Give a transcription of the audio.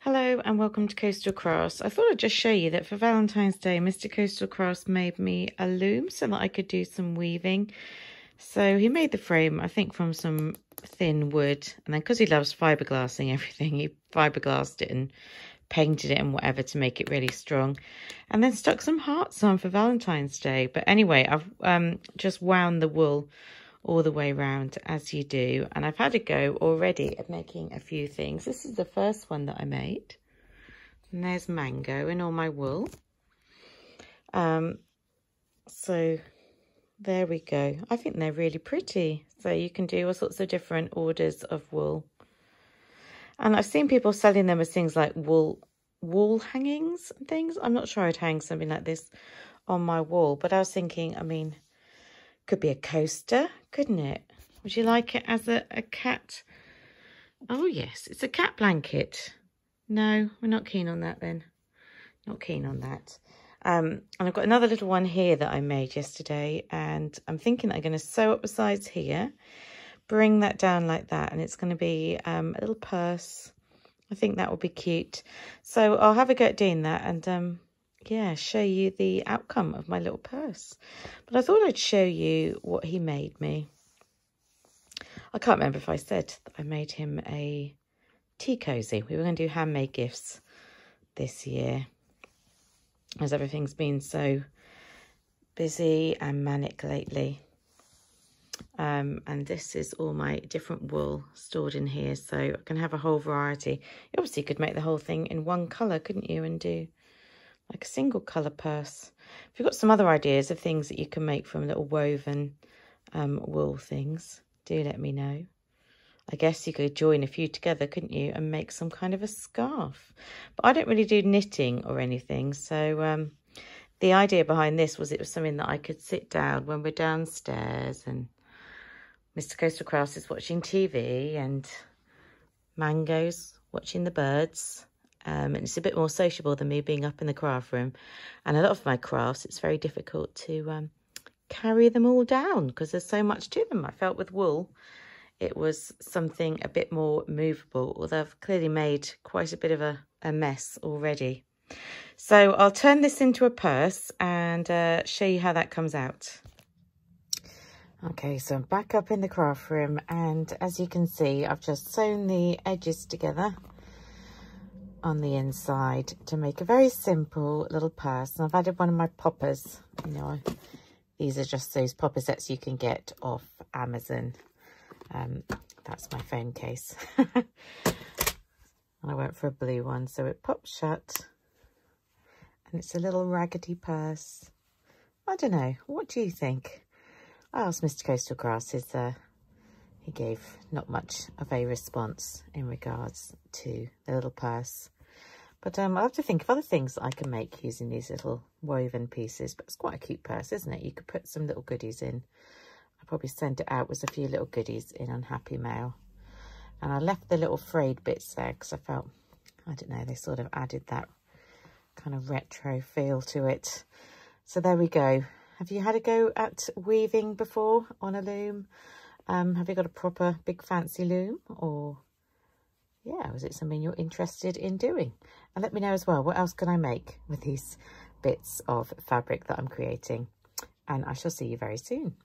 Hello and welcome to Coastal Crafts. I thought I'd just show you that for Valentine's Day, Mr. Coastal Crafts made me a loom so that I could do some weaving. So he made the frame, I think, from some thin wood. And then because he loves fiberglassing everything, he fiberglassed it and painted it and whatever to make it really strong. And then stuck some hearts on for Valentine's Day. But anyway, I've just wound the wool all the way around as you do, and I've had a go already at making a few things. This is the first one that I made, and there's mango in all my wool. So there we go. I think they're really pretty, so you can do all sorts of different orders of wool, and I've seen people selling them as things like wall hangings and things. I'm not sure I'd hang something like this on my wall, but I was thinking, I mean, could be a coaster, couldn't it? Would you like it as a cat? Oh, yes, it's a cat blanket. No, we're not keen on that then. Not keen on that. And I've got another little one here that I made yesterday, and I'm thinking that I'm going to sew up the sides here, bring that down like that, and it's going to be a little purse. I think that will be cute. So I'll have a go at doing that, and yeah, show you the outcome of my little purse. But I thought I'd show you what he made me. I can't remember if I said that I made him a tea cozy. We were going to do handmade gifts this year, as everything's been so busy and manic lately. And this is all my different wool stored in here, so I can have a whole variety. You obviously could make the whole thing in one colour, couldn't you, and do like a single colour purse. If you've got some other ideas of things that you can make from little woven wool things, do let me know. I guess you could join a few together, couldn't you, and make some kind of a scarf. But I don't really do knitting or anything, so the idea behind this was it was something that I could sit down when we're downstairs and Mr. Coastal Crafts is watching TV and Mango's watching the birds. And it's a bit more sociable than me being up in the craft room. And a lot of my crafts, it's very difficult to carry them all down because there's so much to them. I felt with wool, it was something a bit more movable, although I've clearly made quite a bit of a mess already. So I'll turn this into a purse and show you how that comes out. Okay, so I'm back up in the craft room, and as you can see, I've just sewn the edges together on the inside to make a very simple little purse. And I've added one of my poppers. You know, these are just those popper sets you can get off Amazon. That's my phone case. And I went for a blue one, so it pops shut. And it's a little raggedy purse. I don't know, what do you think? I asked Mr. Coastal Crafts, he gave not much of a response in regards to the little purse. But I'll have to think of other things that I can make using these little woven pieces. But it's quite a cute purse, isn't it? You could put some little goodies in. I'll probably send it out with a few little goodies in on Happy Mail. And I left the little frayed bits there because I felt, I don't know, they sort of added that kind of retro feel to it. So there we go. Have you had a go at weaving before on a loom? Have you got a proper big fancy loom, or yeah, was it something you're interested in doing? And let me know as well, what else can I make with these bits of fabric that I'm creating? And I shall see you very soon.